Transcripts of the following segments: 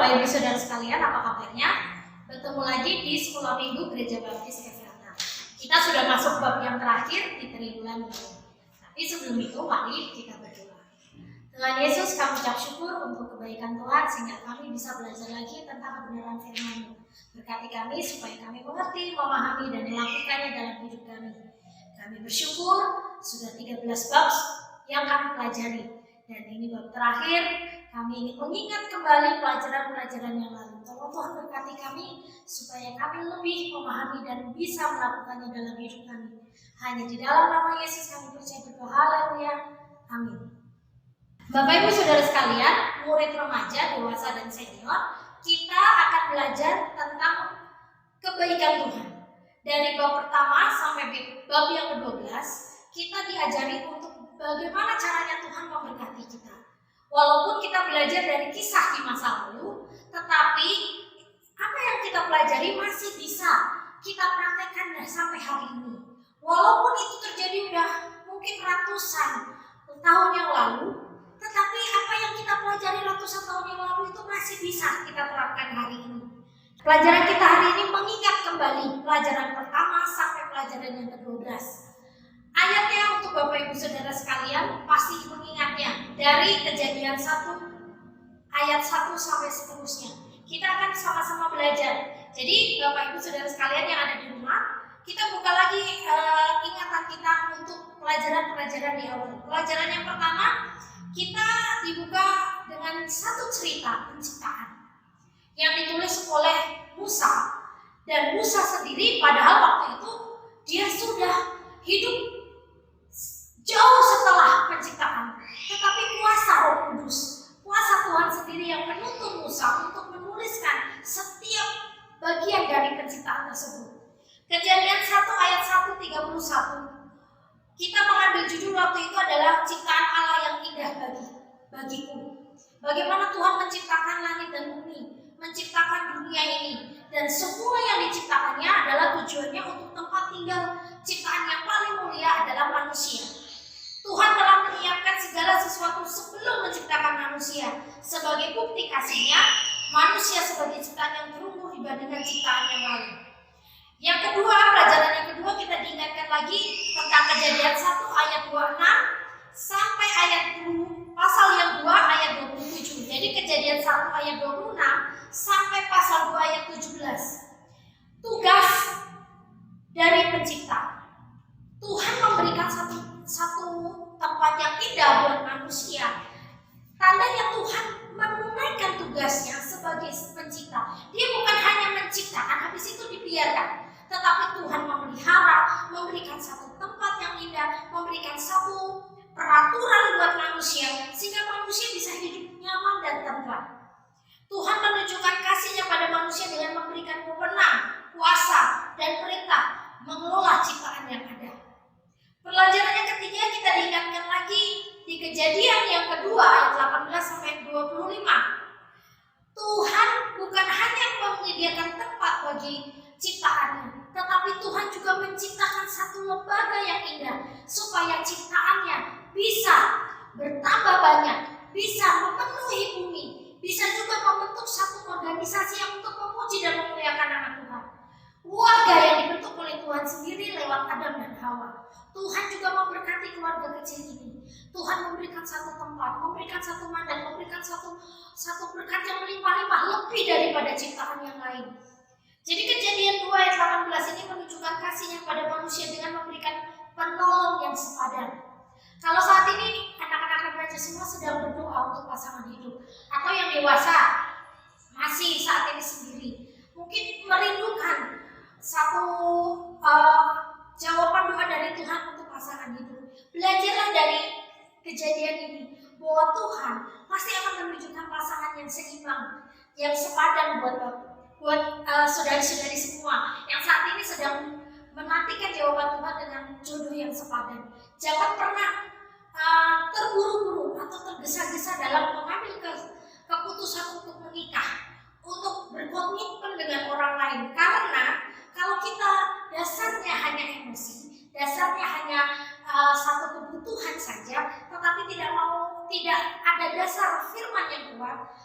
Bapak Ibu Saudara sekalian, apa kabarnya? Bertemu lagi di Sekolah Minggu Gereja Baptis Efrata. Kita sudah masuk bab yang terakhir di tribulan ini. Tapi sebelum itu, mari kita berdoa. Tuhan Yesus, kami ucap syukur untuk kebaikan Tuhan sehingga kami bisa belajar lagi tentang kebenaran firman-Mu. Berkati kami supaya kami mengerti, memahami, dan melakukannya dalam hidup kami. Kami bersyukur sudah 13 bab yang kami pelajari. Dan ini bab terakhir, kami ingin mengingat kembali pelajaran-pelajaran yang lalu. Tolong Tuhan berkati kami supaya kami lebih memahami dan bisa melakukannya dalam hidup kami. Hanya di dalam nama Yesus kami percaya berdoa. Haleluya. Amin. Bapak Ibu Saudara sekalian, murid remaja, dewasa dan senior, kita akan belajar tentang kebaikan Tuhan. Dari bab pertama sampai bab yang ke-12, kita diajari untuk bagaimana caranya Tuhan memberkati kita. Walaupun kita belajar dari kisah di masa lalu, tetapi apa yang kita pelajari masih bisa kita praktekkan sampai hari ini. Walaupun itu terjadi udah mungkin ratusan tahun yang lalu, tetapi apa yang kita pelajari ratusan tahun yang lalu itu masih bisa kita terapkan hari ini. Pelajaran kita hari ini mengingat kembali pelajaran pertama sampai pelajaran yang ke-12. Ayatnya untuk Bapak Ibu Saudara sekalian pasti mengingatnya dari Kejadian 1 ayat 1 sampai seterusnya. Kita akan sama-sama belajar. Jadi Bapak Ibu Saudara sekalian yang ada di rumah, kita buka lagi ingatan kita untuk pelajaran-pelajaran di awal. Pelajaran yang pertama, kita dibuka dengan satu cerita penciptaan yang ditulis oleh Musa. Dan Musa sendiri padahal waktu itu dia sudah hidup jauh setelah penciptaan, tetapi kuasa Roh Kudus, kuasa Tuhan sendiri yang menuntun Musa untuk menuliskan setiap bagian dari penciptaan tersebut. Kejadian 1 ayat 1:31. Kita mengambil judul waktu itu adalah ciptaan Allah yang indah bagiku. Bagaimana Tuhan menciptakan langit dan bumi, menciptakan dunia ini, dan semua yang diciptakannya adalah tujuannya untuk tempat tinggal ciptaan yang paling mulia adalah manusia. Tuhan telah menyiapkan segala sesuatu sebelum menciptakan manusia. Sebagai bukti kasihnya, manusia sebagai ciptaan yang terungguh dibandingkan ciptaan yang lain. Yang kedua, pelajaran yang kedua kita diingatkan lagi tentang Kejadian 1 ayat 26 sampai pasal yang 2 ayat 27. Jadi Kejadian 1 ayat 26 sampai pasal 2 ayat 17. Tugas dari pencipta. Tuhan memberikan satu tempat yang indah buat manusia. Tandanya Tuhan menunaikan tugasnya sebagai pencipta. Dia bukan hanya menciptakan habis itu dibiarkan, tetapi Tuhan memelihara, memberikan satu tempat yang indah, memberikan satu peraturan buat manusia sehingga manusia bisa hidup nyaman dan tentram. Tuhan menunjukkan kasihnya pada manusia dengan memberikan wewenang, kuasa, dan perintah mengelola ciptaan yang ada. Pelajaran yang ketiga kita diingatkan lagi di Kejadian yang kedua ayat 18 sampai 25. Tuhan bukan hanya menyediakan tempat bagi ciptaannya, tetapi Tuhan juga menciptakan satu lembaga yang indah supaya ciptaannya bisa bertambah banyak, bisa memenuhi bumi, bisa juga membentuk satu organisasi yang untuk memuji dan memuliakan nama Tuhan. Keluarga yang dibentuk oleh Tuhan sendiri lewat Adam dan Hawa. Tuhan juga memberkati keluarga kecil ini. Tuhan memberikan satu tempat, memberikan satu mandat, memberikan satu berkat yang melimpah-limpah lebih daripada ciptaan yang lain. Jadi Kejadian 2 ayat 18 ini menunjukkan kasihnya pada manusia dengan memberikan penolong yang sepadan. Kalau saat ini anak-anak remaja semua sedang berdoa untuk pasangan hidup, atau yang dewasa masih saat ini sendiri, mungkin merindukan satu jawaban doa dari Tuhan untuk pasangan hidup. Belajarlah dari kejadian ini bahwa Tuhan pasti akan menunjukkan pasangan yang seimbang, yang sepadan buat saudari-saudari semua yang saat ini sedang menantikan jawaban Tuhan dengan jodoh yang sepadan. Jangan pernah terburu-buru atau tergesa-gesa dalam mengambil keputusan untuk menikah, untuk berkomitmen dengan orang lain. Karena kalau kita dasarnya hanya emosi, dasarnya hanya satu kebutuhan saja, tetapi tidak ada dasar firman yang kuat,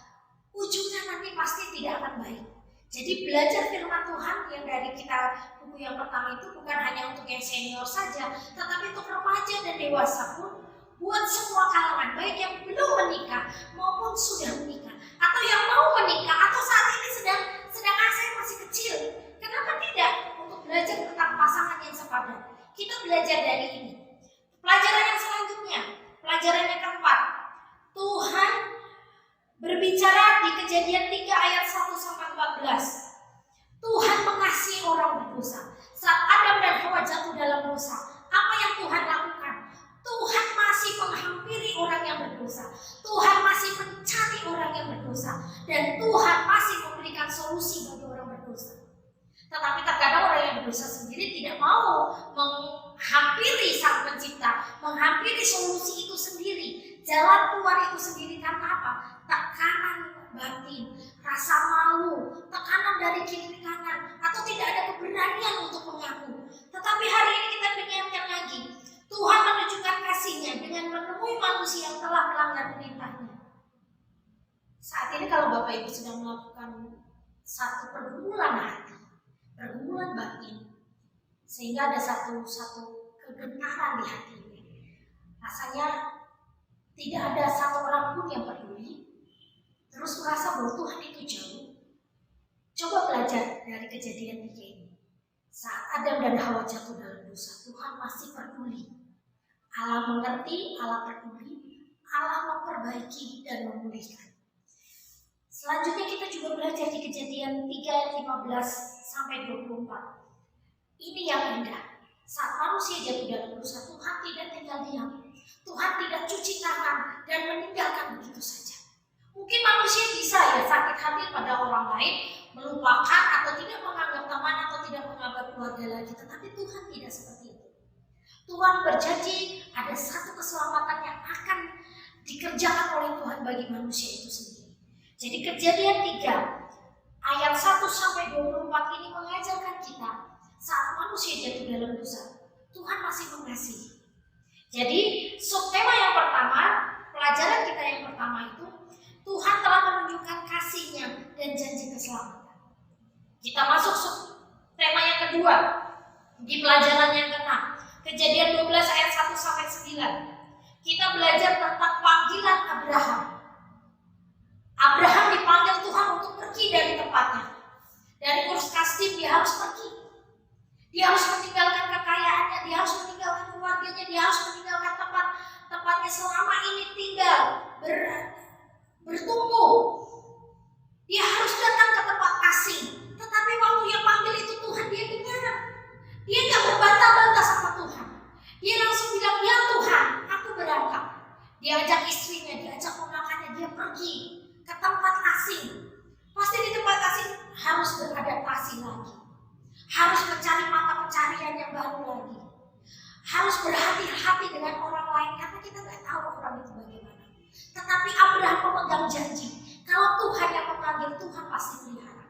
ujungnya nanti pasti tidak akan baik. Jadi belajar firman Tuhan yang dari kita buku yang pertama itu bukan hanya untuk yang senior saja, tetapi untuk remaja dan dewasa pun, buat semua kalangan, baik yang belum menikah maupun sudah menikah, atau yang mau menikah, atau saat ini sedangkan saya masih kecil. Kenapa tidak untuk belajar tentang pasangan yang sepadan? Kita belajar dari ini. Pelajaran yang selanjutnya, pelajaran yang keempat, Tuhan berbicara di Kejadian 3 ayat 1-14. Tuhan mengasihi orang berdosa. Saat Adam dan Hawa jatuh dalam dosa, apa yang Tuhan lakukan? Tuhan masih menghampiri orang yang berdosa. Tuhan masih mencari orang yang berdosa. Dan Tuhan masih memberikan solusi bagi orang berdosa. Tetapi terkadang orang yang berdosa sendiri tidak mau menghampiri Sang Pencipta, menghampiri solusi itu sendiri, jalan keluar itu sendiri. Karena apa? Tekanan batin, rasa malu, tekanan dari kiri kanan, atau tidak ada keberanian untuk mengaku. Tetapi hari ini kita diingatkan lagi, Tuhan menunjukkan kasih-Nya dengan menemui manusia yang telah melanggar perintah-Nya. Saat ini kalau Bapak Ibu sedang melakukan satu pergumulan hati, pergumulan batin, sehingga ada satu kegentaran di hati ini, rasanya tidak ada satu orang pun yang peduli, terus merasa bahwa Tuhan itu jauh. Coba belajar dari Kejadian 3 ini. Saat Adam dan Hawa jatuh dalam dosa, Tuhan masih peduli. Allah mengerti, Allah peduli, Allah memperbaiki dan memulihkan. Selanjutnya kita juga belajar di Kejadian 3 ayat 15-24. Ini yang indah. Saat manusia jatuh dalam dosa, Tuhan tidak tinggal diam. Tuhan tidak cuci tangan dan meninggalkan begitu saja. Mungkin manusia bisa ya sakit hati pada orang lain, melupakan atau tidak menganggap teman atau tidak menganggap keluarga lagi. Tetapi Tuhan tidak seperti itu. Tuhan berjanji ada satu keselamatan yang akan dikerjakan oleh Tuhan bagi manusia itu sendiri. Jadi Kejadian 3 ayat 1-24 ini mengajarkan kita saat manusia jatuh dalam dosa, Tuhan masih mengasihi. Jadi subtema yang pertama, pelajaran kita yang pertama itu, Tuhan telah menunjukkan kasih-Nya dan janji keselamatan. Kita masuk subtema yang kedua di pelajaran yang ke-6, Kejadian 12 ayat 1-9. Kita belajar tentang panggilan Abraham. Abraham dipanggil Tuhan untuk pergi dari tempatnya. Dari Ur Kasdim dia harus pergi. Dia harus meninggalkan kekayaannya, dia harus meninggalkan keluarganya, dia harus meninggalkan tempatnya selama ini tinggal, bertumbuh. Dia harus datang ke tempat asing. Tetapi waktu yang panggil itu Tuhan, dia dengar. Dia gak berbantah-bantah sama Tuhan. Dia langsung bilang, ya Tuhan, aku berangkat. Dia ajak istrinya, dia ajak ponakannya, dia pergi ke tempat asing. Pasti di tempat asing harus beradaptasi lagi, harus mencari mata pencarian yang baru lagi, harus berhati-hati dengan orang lain karena kita nggak tahu orang itu bagaimana. Tetapi Abraham memegang janji, kalau Tuhan yang memanggil, Tuhan pasti pelihara.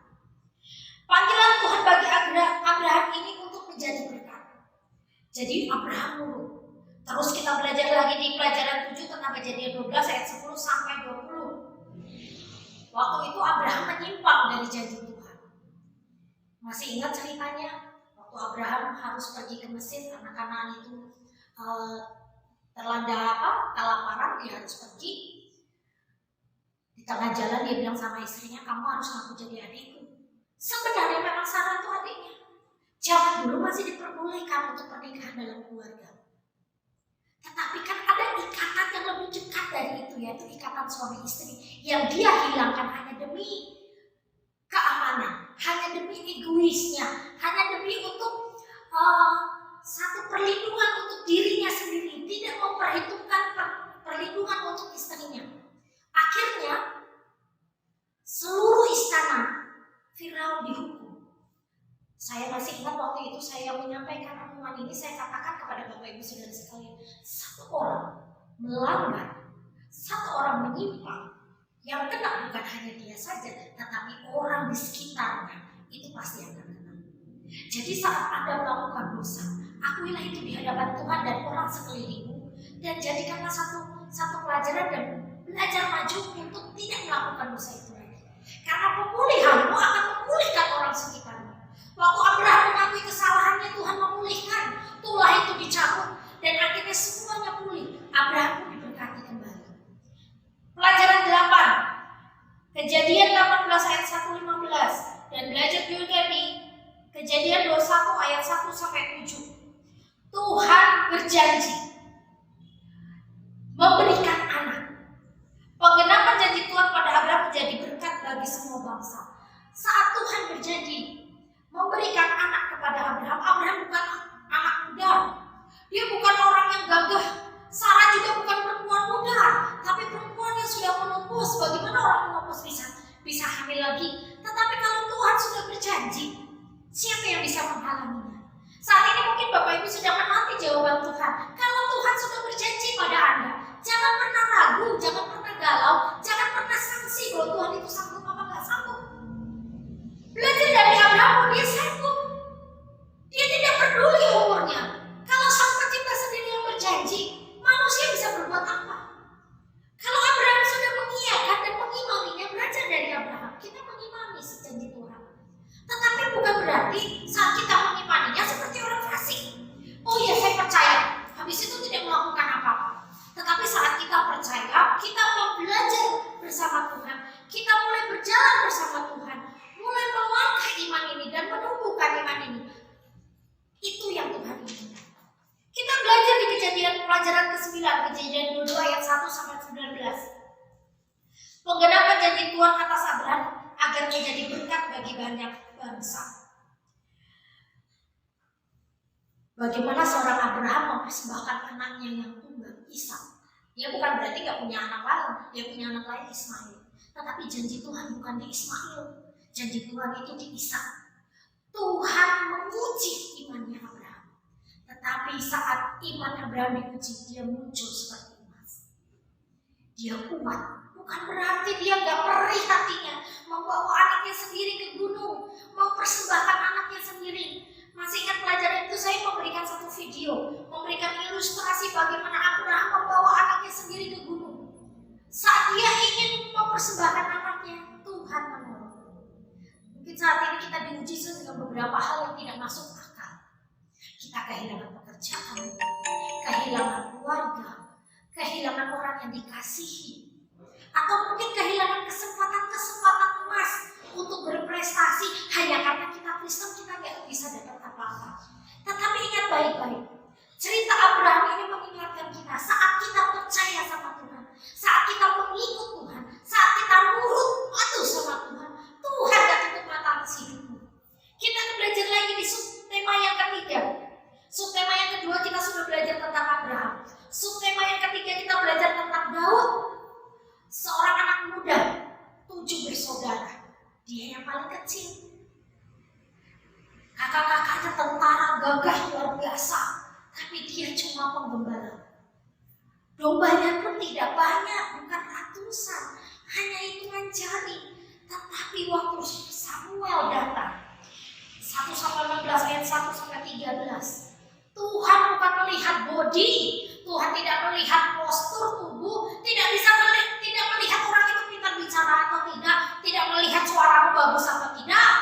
Panggilan Tuhan bagi Abraham ini untuk menjadi berkat. Jadi Abraham nurut. Terus kita belajar lagi di pelajaran 7 tentang Kejadian 12 ayat 10-20. Waktu itu Abraham menyimpang dari janji Tuhan. Masih ingat ceritanya? Waktu Abraham harus pergi ke Mesir karena Kanaan itu terlanda kelaparan, dia harus pergi. Di tengah jalan dia bilang sama istrinya, kamu harus ngaku jadi adikku. Sebenarnya memang Sarah itu adiknya. Zaman dulu masih diperbolehkan untuk pernikahan dalam keluarga. Tetapi kan ada ikatan yang lebih dekat dari itu, yaitu ikatan suami istri yang dia hilangkan hanya demi keamanan, hanya demi egoisnya, hanya demi untuk satu perlindungan untuk dirinya sendiri, tidak memperhitungkan perlindungan untuk istrinya. Akhirnya seluruh istana Firaun dihukum. Saya masih ingat waktu itu saya menyampaikan omongan ini, saya katakan kepada Bapak Ibu Saudara sekalian, satu orang melanggar, satu orang menyimpang, yang kena bukan hanya dia saja, tetapi orang di sekitarnya itu pasti akan kena. Jadi saat Anda melakukan dosa, akuilah itu di hadapan Tuhan dan orang sekelilingmu, dan jadikanlah satu pelajaran dan belajar maju untuk tidak melakukan dosa itu lagi. Karena pemulihanmu akan memulihkan orang sekitarmu. Waktu Abraham mengakui kesalahannya, Tuhan memulihkan. Tulah itu dicabut dan akhirnya semuanya pulih. Abraham pun diberkati kembali. Pelajaran 8, Kejadian 18 ayat 1-15, dan belajar juga di Kejadian 21 ayat 1-7. Tuhan berjanji memberikan anak. Penggenapan janji Tuhan pada Abraham menjadi berkat bagi semua bangsa. Saat Tuhan berjanji memberikan anak kepada Abraham, Abraham bukan anak muda. Dia bukan orang yang gagah. Sarah juga bukan perempuan muda, tapi perempuan yang sudah menopos. Bagaimana orang menopos bisa hamil lagi? Tetapi kalau Tuhan sudah berjanji, siapa yang bisa menghalanginya? Saat ini mungkin Bapak Ibu sudah menanti jawaban Tuhan. Kalau Tuhan sudah berjanji pada Anda, jangan pernah ragu, jangan pernah galau, jangan pernah sangsi bahwa Tuhan itu sanggup apa nggak sanggup. Belajar dari Abraham, dia sanggup. Dia tidak peduli umurnya. Kalau Sang Pencipta sendiri yang berjanji, manusia bisa berbuat apa? Kalau Abraham sudah mengiyakan dan mengimaninya, belajar dari Abraham. Kita mengimani janji Tuhan. Tetapi bukan berarti saat kita mengimaninya seperti orang fasik. Oh iya, saya percaya. Habis itu tidak melakukan apa-apa. Tetapi saat kita percaya, kita mau belajar bersama Tuhan. Kita mulai berjalan bersama Tuhan. Mulai melangkah iman ini dan menumbuhkan iman ini. Itu yang Tuhan inginkan. Kita belajar di Kejadian pelajaran ke-9, Kejadian 22 ayat 1-19. Penggenapan janji Tuhan atas Abraham agar menjadi berkat bagi banyak bangsa. Bagaimana seorang Abraham mempersembahkan anaknya yang tunggal, Ishak. Dia bukan berarti gak punya anak lain, dia punya anak lain Ismail. Tetapi janji Tuhan bukan di Ismail, janji Tuhan itu di Ishak. Tuhan menguji imannya Abraham. Tetapi saat iman Abraham diuji, dia muncul seperti emas. Dia kuat, bukan berarti dia gak perih hatinya, membawa anaknya sendiri ke gunung, mempersembahkan anaknya sendiri. Masih ingat pelajaran itu, saya memberikan satu video, memberikan ilustrasi bagaimana Abraham membawa anaknya sendiri ke gunung. Saat dia ingin mempersembahkan anaknya, Tuhan menolong. Mungkin saat ini kita diuji dengan beberapa hal yang tidak masuk akal. Kita kehilangan pekerjaan, kehilangan keluarga, kehilangan orang yang dikasihi, atau mungkin kehilangan kesempatan-kesempatan emas untuk berprestasi hanya karena kita Kristen, kita nggak bisa dapat apa-apa. Tetapi ingat baik-baik, cerita Abraham ini mengingatkan kita saat kita percaya sama Tuhan, saat kita mengikut Tuhan, saat kita nurut patuh sama Tuhan, Tuhan gak tutup mata atas hidupmu. Kita belajar lagi di subtema yang ketiga. Subtema yang kedua kita sudah belajar tentang Abraham. Subtema yang ketiga kita belajar tentang Daud, seorang anak muda, 7 bersaudara. Dia yang paling kecil. Kakak-kakaknya tentara gagah luar biasa, tapi dia cuma penggembala. Dombanya pun tidak banyak, bukan ratusan, hanya hitungan jari. Tetapi waktu Samuel datang, 1-16 ayat 1-13, Tuhan bukan melihat body, Tuhan tidak melihat postur tubuh, tidak melihat orang itu pintar bicara atau tidak melihat suaramu bagus atau tidak.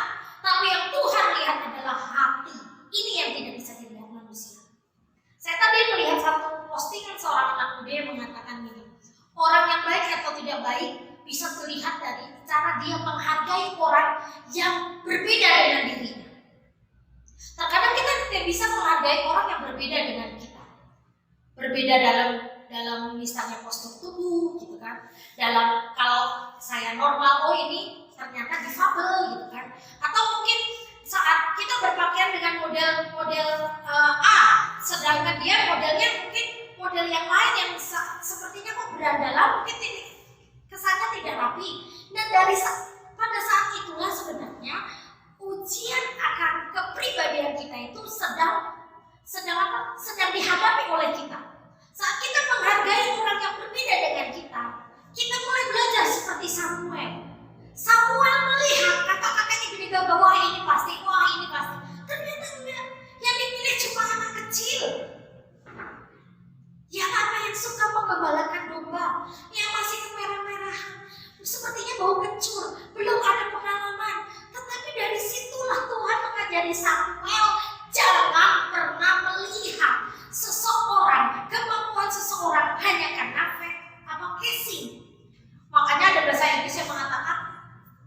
Tapi yang Tuhan lihat adalah hati. Ini yang tidak bisa dilihat manusia. Saya tadi melihat satu postingan seorang anak muda yang mengatakan ini, orang yang baik atau tidak baik bisa terlihat dari cara dia menghargai orang yang berbeda dengan dirinya. Terkadang kita tidak bisa menghargai orang yang berbeda dengan kita. Berbeda dalam misalnya postur tubuh gitu kan. Dalam kalau saya normal, oh ini ternyata difabel gitu kan. Atau mungkin saat kita berpakaian dengan model A, sedangkan dia modelnya mungkin model yang lain yang sepertinya kok berandalan, mungkin kesannya tidak rapi. Dan pada saat itulah sebenarnya ujian akan kepribadian kita itu sedang dihadapi oleh kita. Saat kita menghargai orang yang berbeda dengan kita mulai belajar seperti Samuel. Samuel melihat kakak-kakaknya gede gagah, wah ini pasti. Ternyata enggak, yang dipilih cuma anak kecil. Yang suka menggembalakan domba, yang masih kemerah-merahan, sepertinya bau kencur, belum dari Samuel, jangan pernah melihat seseorang, kemampuan seseorang hanya karena fact atau casing. Makanya ada bahasa Inggris yang mengatakan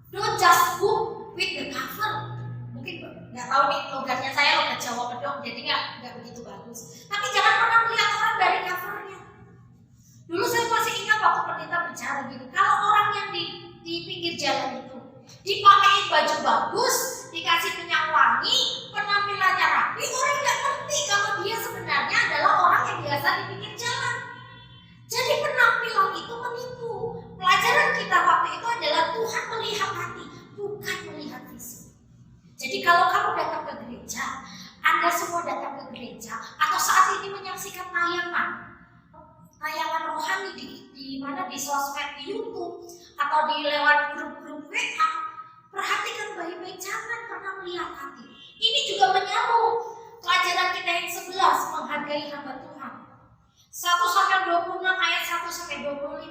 don't just book with the cover. Mungkin nggak tahu nih, logatnya saya logat Jawa Pedok, jadi nggak begitu bagus. Tapi jangan pernah melihat orang dari covernya. Dulu saya masih ingat waktu pendeta bicara gini, kalau orang yang di pinggir jalan itu dipakein baju bagus, dikasih minyak wangi, penampilannya rapi, orang nggak ngerti kalau dia sebenarnya adalah orang yang biasa di pinggir jalan. Jadi penampilan itu menipu. Pelajaran kita waktu itu adalah Tuhan melihat hati, bukan melihat fisik. Jadi kalau kamu datang ke gereja, Anda semua datang ke gereja, atau saat ini menyaksikan tayangan rohani di mana, di sosmed, di YouTube, atau di lewat grup-grup WA, perhatikan baik-baik, jangan pernah melihat hati. Ini juga menyambung pelajaran kita yang 11, menghargai hamba Tuhan. 1-26 ayat 1-25.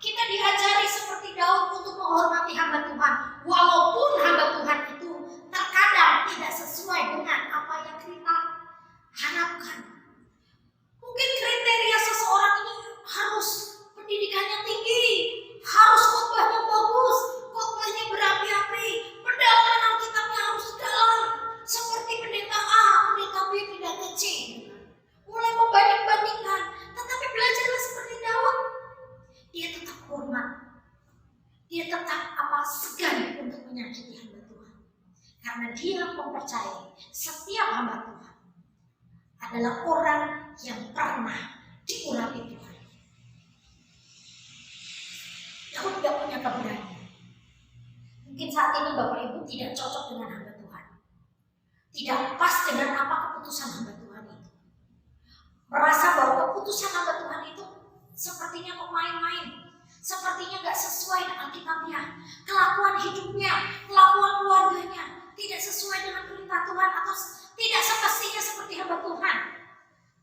Kita diajari seperti Daud untuk menghormati hamba Tuhan, walaupun hamba Tuhan itu terkadang tidak sesuai dengan apa yang kita harapkan. Mungkin kriteria seseorang ini harus pendidikannya tinggi, harus khotbahnya bagus, khotbahnya berapi-api, pendalaman Alkitabnya harus dalam, seperti pendeta A, pendeta B, pendeta C. Mulai membanding-bandingkan, tetapi belajarlah seperti Daud. Dia tetap hormat, dia tetap segan untuk menyakiti hamba Tuhan, karena dia mempercayai setiap hamba Tuhan adalah orang yang pernah diurapi Tuhan. Daud tidak punya keberanian. Mungkin saat ini Bapak Ibu tidak cocok dengan hamba Tuhan, tidak pas dengan apa keputusan hamba Tuhan itu, merasa bahwa keputusan hamba Tuhan itu sepertinya kok main-main, sepertinya gak sesuai dengan Alkitabnya, kelakuan hidupnya, kelakuan keluarganya tidak sesuai dengan perintah Tuhan, atau tidak semestinya seperti hamba Tuhan.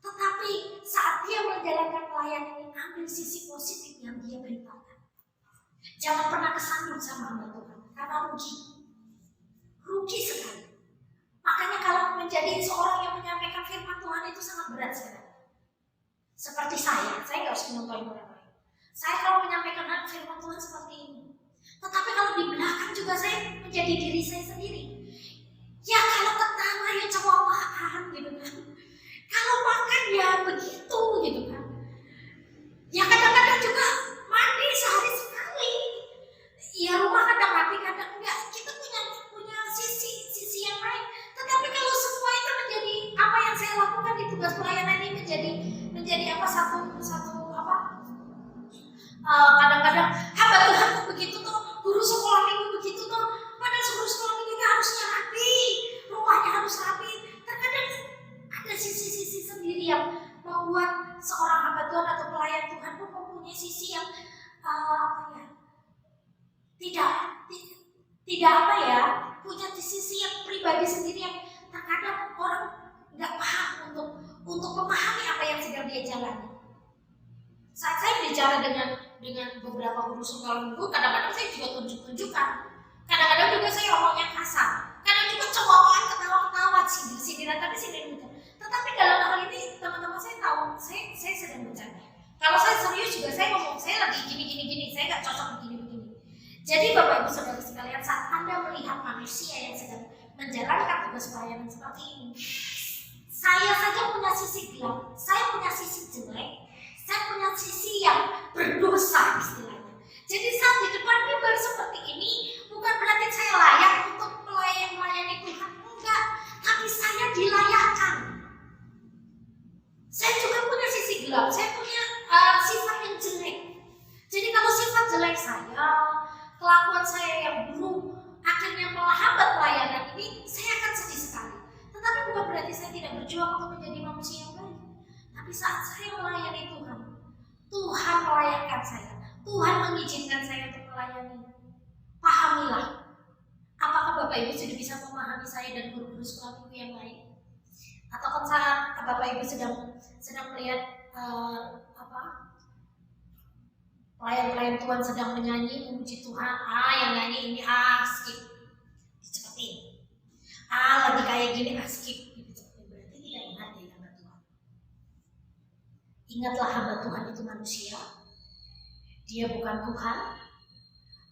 Tetapi saat dia menjalankan pelayanan ini, ambil sisi positif yang dia beritakan. Jangan pernah kesandung sama hamba Tuhan, karena rugi sekali. Makanya kalau menjadi seorang yang menyampaikan firman Tuhan itu sangat berat sekali. Seperti saya gak usah menonton orang lain. Saya kalau menyampaikan firman Tuhan seperti ini, tetapi kalau di belakang juga saya menjadi diri saya sendiri. Ya kalau ketawa ya cowok-cowokan gitu kan, kalau makan ya begitu gitu kan. Ya kadang-kadang juga mandi sehari sekali. Ya rumah kadang rapi, kadang enggak. Kita punya sisi yang lain. Tetapi kalau semua itu menjadi apa yang saya lakukan di tugas pelayanan ini menjadi kadang-kadang hamba Tuhan kok begitu tuh, guru sekolah minggu begitu tuh, padahal guru sekolah minggu harusnya rapi, rumahnya harus rapi. Terkadang ada sisi-sisi sendiri yang membuat seorang hamba Tuhan atau pelayan Tuhan pun mempunyai sisi yang tidak punya sisi yang pribadi sendiri yang terkadang orang nggak paham untuk memahami apa yang sedang dia jalani. Saat saya bicara dengan beberapa guru sekolah minggu, kadang-kadang saya juga tunjuk-tunjukkan, kadang-kadang juga saya ngomongnya kasar, kadang juga cowok-cowokan, ketawa-ketawa, sindiran, tapi sindiran gitu. Tetapi dalam hal ini teman-teman saya tahu, saya sedang bercanda. Kalau saya serius juga saya ngomong, saya lagi gini, saya nggak cocok begini. Jadi Bapak Ibu Saudara sekalian, saat Anda melihat manusia yang sedang menjalankan tugas pelayanan seperti ini, saya saja punya sisi gelap, saya punya sisi jelek, saya punya sisi yang berdosa istilahnya. Jadi saat di depan mimbar seperti ini, bukan berarti saya layak untuk melayani Tuhan, enggak, tapi saya dilayakkan. Saya juga punya sisi gelap, saya punya sifat yang jelek. Jadi kalau sifat jelek saya, kelakuan saya yang buruk akhirnya menghambat pelayanan ini, saya akan sedih sekali. Tetapi bukan berarti saya tidak berjuang untuk menjadi manusia yang baik. Tapi saat saya melayani Tuhan melayakkan saya, Tuhan mengizinkan saya untuk melayani. Pahamilah, apakah Bapak Ibu sudah bisa memahami saya dan guru-guru sekolah minggu yang lain? Atau kan saat Bapak Ibu sedang melihat pelayan-pelayan Tuhan sedang menyanyi, memuji Tuhan, yang nyanyi ini skip, cepetin. Lagi kayak gini skip gitu. Berarti tidak menghargai hamba Tuhan. Ingatlah hamba Tuhan itu manusia. Dia bukan Tuhan.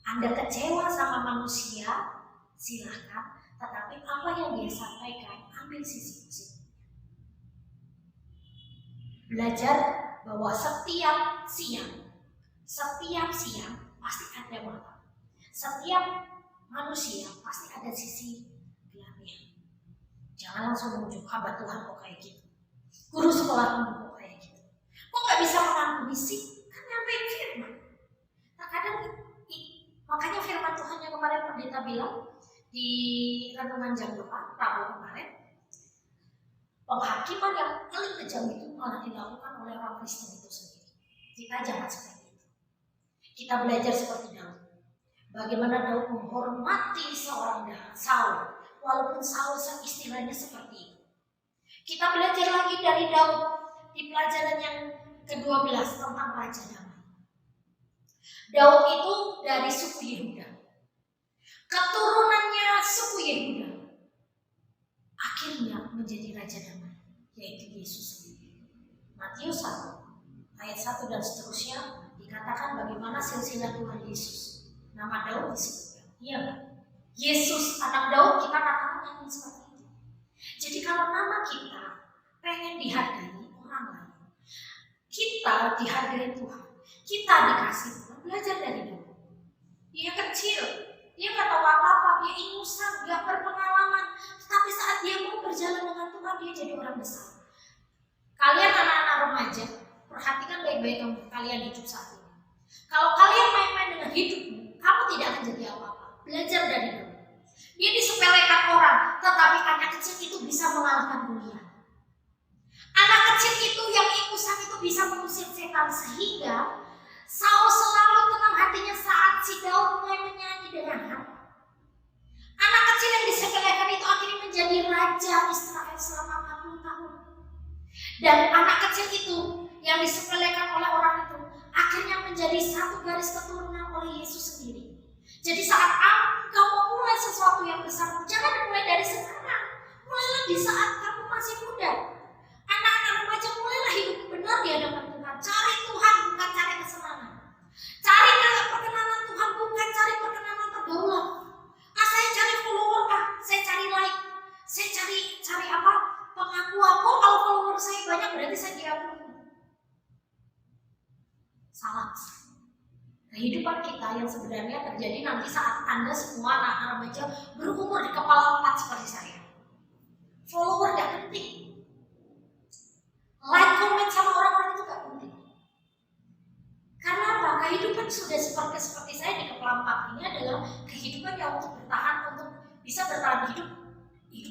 Anda kecewa sama manusia, silahkan. Tetapi apa yang dia sampaikan, ambil sisi positif. Belajar bahwa setiap siang pasti ada malam. Setiap manusia pasti ada sisi gelapnya. Jangan langsung menuju hamba Tuhan kok kayak gitu. Guru sekolah kok kayak gitu. Kok nggak bisa mengampuni sih? Kan nyampein firman. Terkadang makanya firman Tuhan yang kemarin pendeta bilang di renungan jam 2 Rabu kemarin, penghakiman yang paling kejam itu malah dilakukan oleh orang Kristen itu sendiri. Kita jangan seperti itu. Kita belajar seperti Daud. Bagaimana Daud menghormati seorang Saul, walaupun Saul istilahnya seperti itu. Kita belajar lagi dari Daud di pelajaran yang ke-12 tentang Raja Damai. Daud itu dari suku Yehuda. Keturunannya suku Yehuda akhirnya menjadi Raja Damai, yaitu Yesus sendiri. Matius 1 ayat 1 dan seterusnya dikatakan bagaimana silsilah Tuhan Yesus. Nama Daud disebutkan. Iya kan? Yesus anak Daud, kita katakan yang seperti itu. Jadi kalau nama kita pengen dihargai orang lain, kita dihargai Tuhan, kita dikasih Tuhan. Belajar dari Daud. Dia kecil, dia nggak tahu apa-apa, dia ingusan, nggak berpengalaman. Tapi saat dia mau berjalan dengan Tuhan, dia jadi orang besar. Kalian anak-anak remaja, perhatikan baik-baik kalian hidup saat ini. Kalau kalian main-main dengan hidupmu, kamu tidak akan jadi apa-apa. Belajar dari Daud. Dia disepelekan orang, tetapi anak kecil itu bisa mengalahkan dunia. Anak kecil itu yang ingusan itu bisa mengusir setan, sehingga Saul selalu tenang hatinya saat si Daud mulai menyanyi dengan hati. Anak kecil yang disepelekan itu akhirnya menjadi raja Israel selama 40 tahun. Dan anak kecil itu yang disepelekan oleh orang itu akhirnya menjadi satu garis keturunan oleh Yesus sendiri. Jadi saat engkau memulai sesuatu yang besar, jangan dimulai dari sekarang. Mulailah di saat kamu masih muda. Anak-anak remaja, mulailah hidup benar di hadapan Tuhan. Cari Tuhan, bukan cari kesenangan. Cari perkenanan Tuhan, bukan cari perkenanan pergaulan. Saya cari follower, saya cari like, saya cari apa? Pengakuan. Kalau follower saya banyak berarti saya diakui. Salah. Kehidupan kita yang sebenarnya terjadi nanti saat Anda semua anak-anak remaja berumur di kepala 4 seperti saya. Follower gak penting. Like, comment sama orang-orang itu gak penting. Karena apa? Kehidupan sudah seperti saya di kepala 4 ini adalah kehidupan yang untuk bertahan, untuk bisa bertahan hidup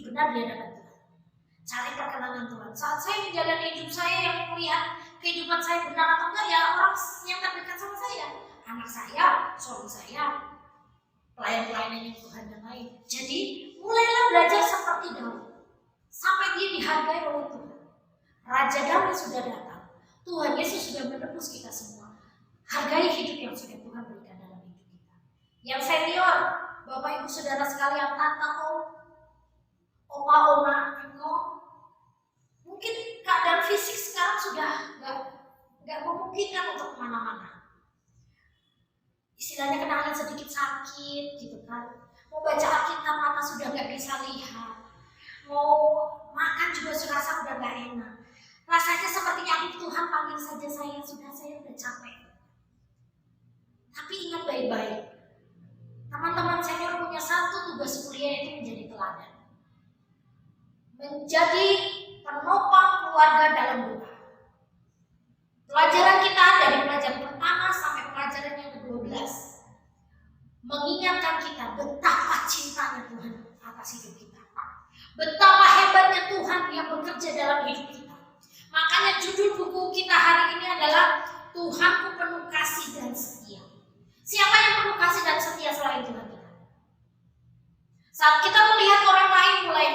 benar di hadapan Tuhan. Cari perkenanan Tuhan. Saat saya menjalani hidup saya yang melihat kehidupan saya benar atau enggak, ya orang yang terdekat sama saya, anak saya, suami saya, pelayan-pelayan yang Tuhan yang lain. Jadi mulailah belajar seperti Daud sampai dia dihargai oleh Tuhan. Raja Damai sudah datang. Tuhan Yesus sudah menebus kita semua. Hargai hidup yang sudah Tuhan berikan dalam hidup kita. Yang senior, Bapak Ibu Saudara sekalian, tante, opa, oma, engkau, mungkin keadaan fisik sekarang sudah nggak memungkinkan untuk kemana-mana. Istilahnya kenangan sedikit sakit, gitu kan. Mau baca Alkitab mata sudah nggak bisa lihat. Mau makan juga serasa udah nggak enak. Rasanya sepertinya Tuhan panggil saja saya udah capek. Tapi ingat baik-baik, teman-teman senior punya satu tugas kuliah, itu menjadi teladan. Menjadi penopang keluarga dalam doa. Pelajaran kita dari pelajaran pertama sampai pelajaran yang ke-12 mengingatkan kita betapa cintanya Tuhan atas hidup kita. Betapa hebatnya Tuhan yang bekerja dalam hidup kita. Makanya judul buku kita hari ini adalah Tuhanku penuh kasih dan setia. Siapa yang penuh kasih dan setia selain Tuhan kita? Saat kita melihat orang lain mulai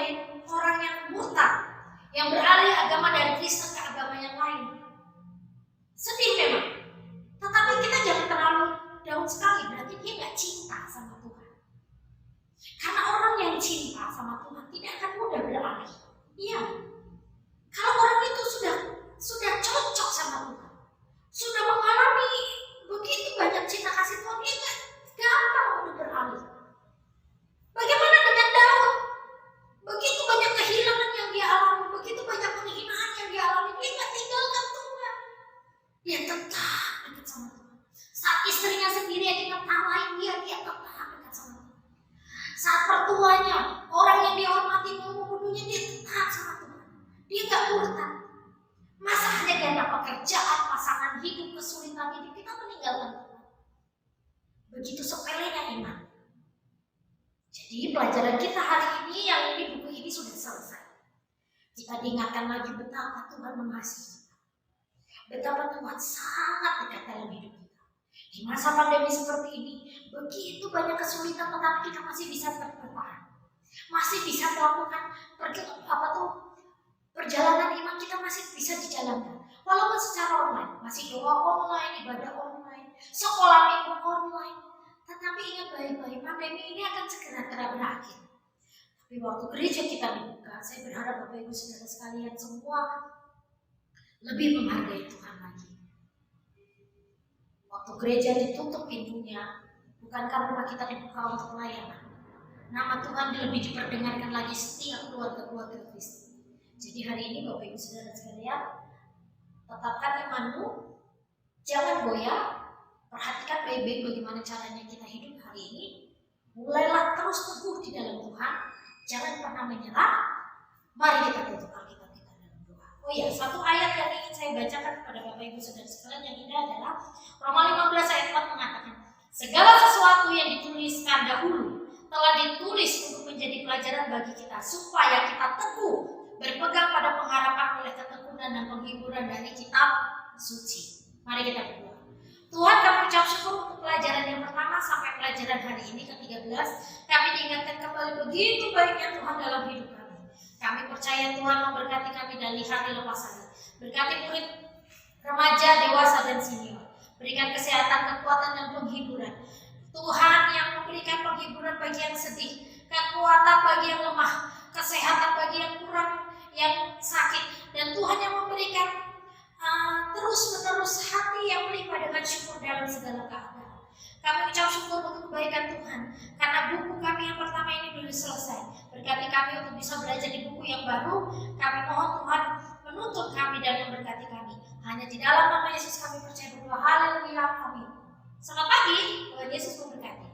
orang yang murtad, yang beralih agama dari Kristen ke agama yang lain, sedih memang. Tetapi kita jangan terlalu down sekali, berarti dia gak cinta sama Tuhan. Karena orang yang cinta sama Tuhan tidak Masa hanya karena pekerjaan, pasangan hidup, kesulitan hidup kita meninggalkan Tuhan? Begitu sepelenya iman. Jadi pelajaran kita hari ini, yang ini buku ini sudah selesai. Kita diingatkan lagi betapa Tuhan mengasihi kita. Betapa Tuhan sangat dekat dalam hidup kita. Di masa pandemi seperti ini, begitu banyak kesulitan, tetapi kita masih bisa bertahan. Masih bisa melakukan perjalanan iman kita masih bisa dijalankan. Walaupun secara online, masih doa online, ibadah online, sekolah minggu online. Tetapi ingat baik-baik, pandemi ini akan segera berakhir. Tapi waktu gereja kita dibuka, saya berharap Bapak Ibu Saudara sekalian semua lebih menghargai Tuhan lagi. Waktu gereja ditutup pintunya, bukankah rumah kita dibuka untuk pelayanan? Nama Tuhan lebih diperdengarkan lagi setiap keluarga-keluarga Kristen. Jadi hari ini Bapak Ibu Saudara sekalian, tetapkan imanmu, jangan goyah, perhatikan baik-baik bagaimana caranya kita hidup hari ini. Mulailah terus teguh di dalam Tuhan, jangan pernah menyerah. Mari kita tutup Alkitab kita dalam doa. Oh iya, satu ayat yang ingin saya bacakan kepada Bapak Ibu Saudara sekalian yang indah adalah Roma 15 ayat 4 mengatakan, segala sesuatu yang dituliskan dahulu telah ditulis untuk menjadi pelajaran bagi kita, supaya kita teguh berpegang pada pengharapan oleh ketekunan dan penghiburan dari kitab suci. Mari kita berdoa. Tuhan, kami ucap syukur untuk pelajaran yang pertama sampai pelajaran hari ini ke-13. Kami diingatkan kembali begitu baiknya Tuhan dalam hidup kami. Kami percaya Tuhan memberkati kami dari hari lepas hari. Berkati murid, remaja, dewasa, dan senior. Berikan kesehatan, kekuatan, dan penghiburan. Tuhan yang memberikan penghiburan bagi yang sedih, kekuatan bagi yang lemah, kesehatan bagi yang kurang, yang sakit, dan Tuhan yang memberikan terus-menerus hati yang melimpah dengan syukur dalam segala keadaan. Kami ucap syukur untuk kebaikan Tuhan, karena buku kami yang pertama ini belum selesai. Berkati kami untuk bisa belajar di buku yang baru. Kami mohon Tuhan menuntut kami dan memberkati kami. Hanya di dalam nama Yesus kami percaya berdoa. Haleluya, amin. Selamat pagi, Tuhan Yesus memberkati.